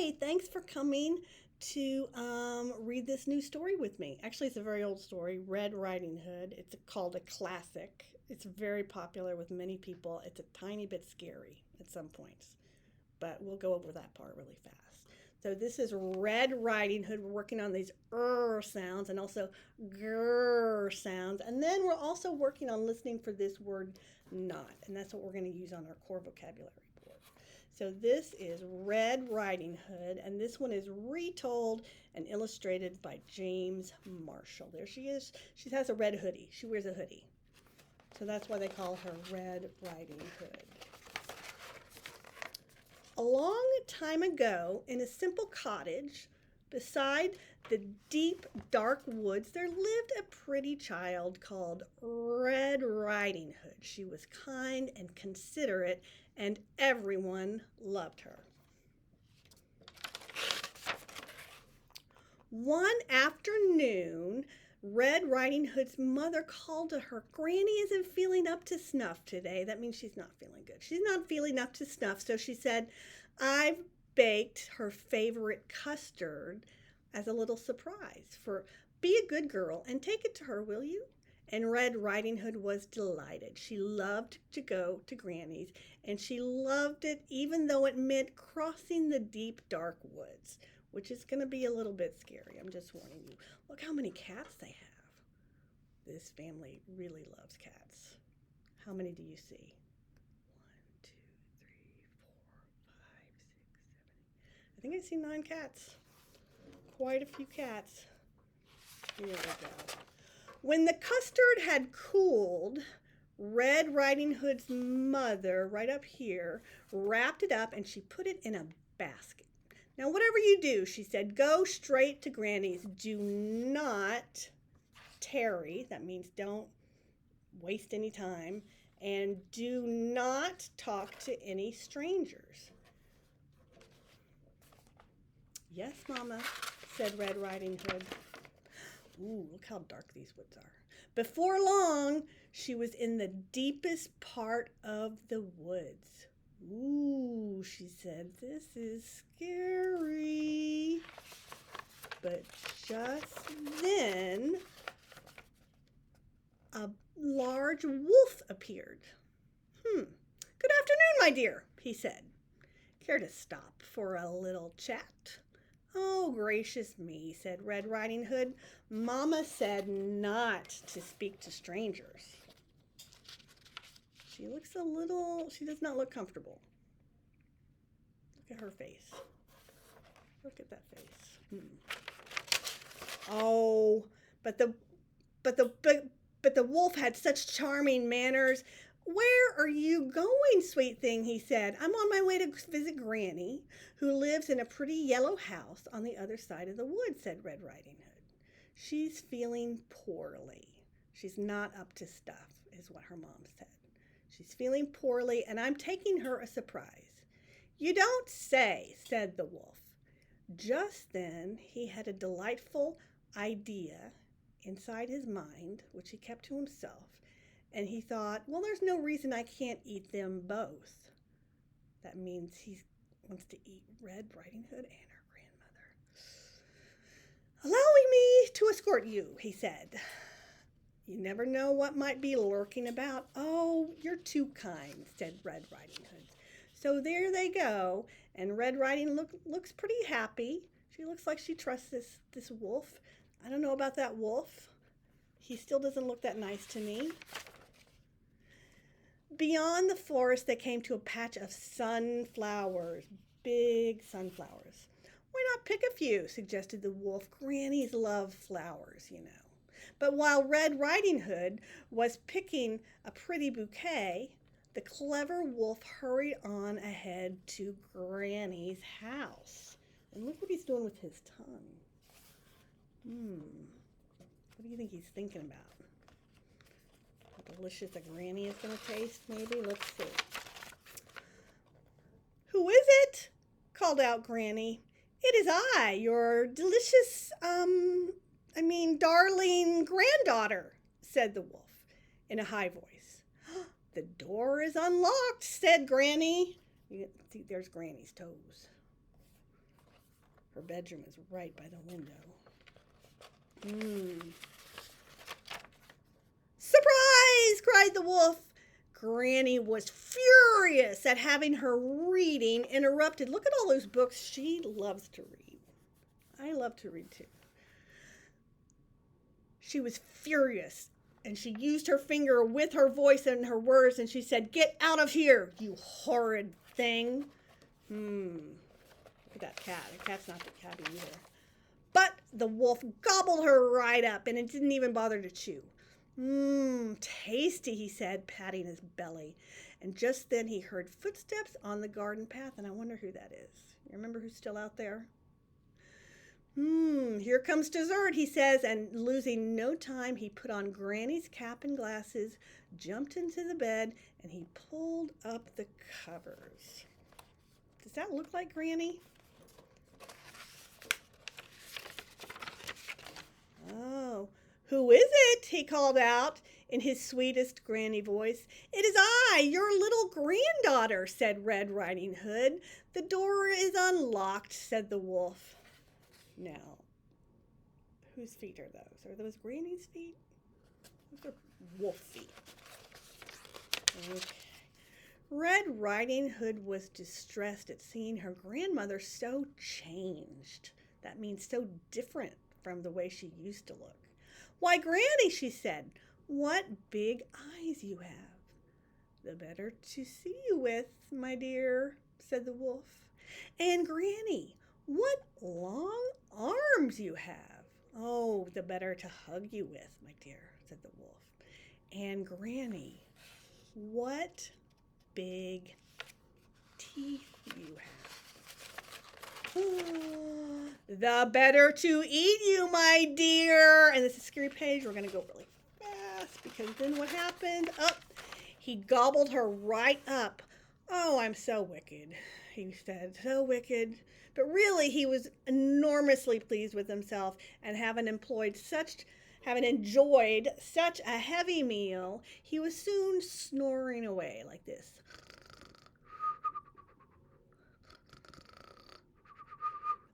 Hey, thanks for coming to read this new story with me. Actually, it's a very old story, Red Riding Hood. It's called a classic. It's very popular with many people. It's a tiny bit scary at some points, but we'll go over that part really fast. So this is Red Riding Hood. We're working on these sounds and also grr sounds. And then we're also working on listening for this word not. And that's what we're going to use on our core vocabulary board. So this is Red Riding Hood, and this one is retold and illustrated by James Marshall. There she is. She has a red hoodie. She wears a hoodie. So that's why they call her Red Riding Hood. A long time ago, in a simple cottage beside the deep, dark woods, there lived a pretty child called Red Riding Hood. She was kind and considerate, and everyone loved her. One afternoon, Red Riding Hood's mother called to her, "Granny isn't feeling up to snuff today." That means she's not feeling good. She's not feeling up to snuff. So she said, "I've baked her favorite custard as a little surprise. For Be a good girl and take it to her, will you?" And Red Riding Hood was delighted. She loved to go to Granny's, and she loved it even though it meant crossing the deep, dark woods, which is going to be a little bit scary. I'm just warning you. Look how many cats they have. This family really loves cats. How many do you see? 1, 2, 3, 4, 5, 6, 7. I think I see 9 cats. Quite a few cats. Here we go. When the custard had cooled, Red Riding Hood's mother, right up here, wrapped it up and she put it in a basket. "Now, whatever you do," she said, "go straight to Granny's. Do not tarry." That means don't waste any time. "And do not talk to any strangers." "Yes, Mama," said Red Riding Hood. Ooh, look how dark these woods are. Before long, she was in the deepest part of the woods. "Ooh," she said, "this is scary." But just then, a large wolf appeared. "Good afternoon, my dear," he said. "Care to stop for a little chat?" "Oh, gracious me," said Red Riding Hood. "Mama said not to speak to strangers." She does not look comfortable. Look at her face. Look at that face. Oh, but the wolf had such charming manners. "Where are you going, sweet thing?" he said. "I'm on my way to visit Granny, who lives in a pretty yellow house on the other side of the wood," said Red Riding Hood. "She's feeling poorly. She's not up to stuff," is what her mom said. "She's feeling poorly, and I'm taking her a surprise." "You don't say," said the wolf. Just then he had a delightful idea inside his mind, which he kept to himself, and he thought, well, there's no reason I can't eat them both. That means he wants to eat Red Riding Hood and her grandmother. "Allowing me to escort you," he said. "You never know what might be lurking about." "Oh, you're too kind," said Red Riding Hood. So there they go, and Red Riding looks pretty happy. She looks like she trusts this wolf. I don't know about that wolf. He still doesn't look that nice to me. Beyond the forest, they came to a patch of sunflowers, big sunflowers. "Why not pick a few?" suggested the wolf. "Grannies love flowers, you know." But while Red Riding Hood was picking a pretty bouquet, the clever wolf hurried on ahead to Granny's house. And look what he's doing with his tongue. What do you think he's thinking about? How delicious a Granny is going to taste, maybe? Let's see. "Who is it?" called out Granny. "It is I, your delicious, darling granddaughter," said the wolf in a high voice. "The door is unlocked," said Granny. You can see there's Granny's toes. Her bedroom is right by the window. Surprise! Cried the wolf. Granny was furious at having her reading interrupted. Look at all those books she loves to read. I love to read too. She was furious, and she used her finger with her voice and her words, and she said, "Get out of here, you horrid thing." Look at that cat. The cat's not that catty either. But the wolf gobbled her right up, and it didn't even bother to chew. Tasty, he said, patting his belly. And just then he heard footsteps on the garden path, and I wonder who that is. You remember who's still out there? Here comes dessert, he says, and losing no time, he put on Granny's cap and glasses, jumped into the bed, and he pulled up the covers. Does that look like Granny? Oh, who is it? He called out in his sweetest Granny voice. "It is I, your little granddaughter," said Red Riding Hood. "The door is unlocked," said the wolf. Now, whose feet are those? Are those Granny's feet? Those are wolf feet. Okay. Red Riding Hood was distressed at seeing her grandmother so changed. That means so different from the way she used to look. "Why, Granny," she said, "what big eyes you have." "The better to see you with, my dear," said the wolf. "And Granny, what long arms you have." "Oh, the better to hug you with, my dear," said the wolf. "And Granny, what big teeth you have." "The better to eat you, my dear." And this is a scary page. We're going to go really fast because then what happened? He gobbled her right up. "Oh, I'm so wicked," he said, "so wicked." But really, he was enormously pleased with himself, and having enjoyed such a heavy meal, he was soon snoring away like this.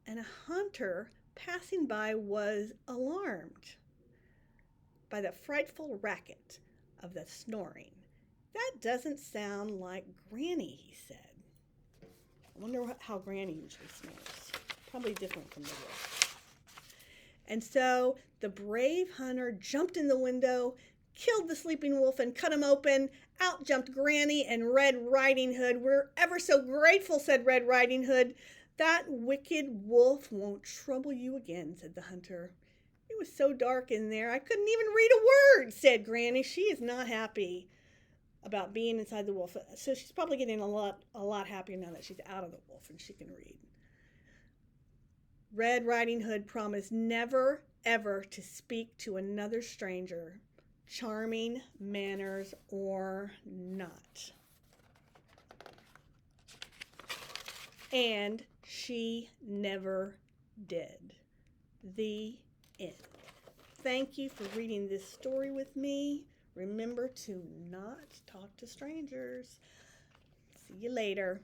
And a hunter passing by was alarmed by the frightful racket of the snoring. "That doesn't sound like Granny," he said. I wonder how Granny usually snores. Probably different from the wolf. And so the brave hunter jumped in the window, killed the sleeping wolf, and cut him open. Out jumped Granny and Red Riding Hood. "We're ever so grateful," said Red Riding Hood. "That wicked wolf won't trouble you again," said the hunter. "It was so dark in there, I couldn't even read a word," said Granny. She is not happy about being inside the wolf. So she's probably getting a lot happier now that she's out of the wolf and she can read. Red Riding Hood promised never, ever to speak to another stranger, charming manners or not. And she never did. The end. Thank you for reading this story with me. Remember to not talk to strangers. See you later.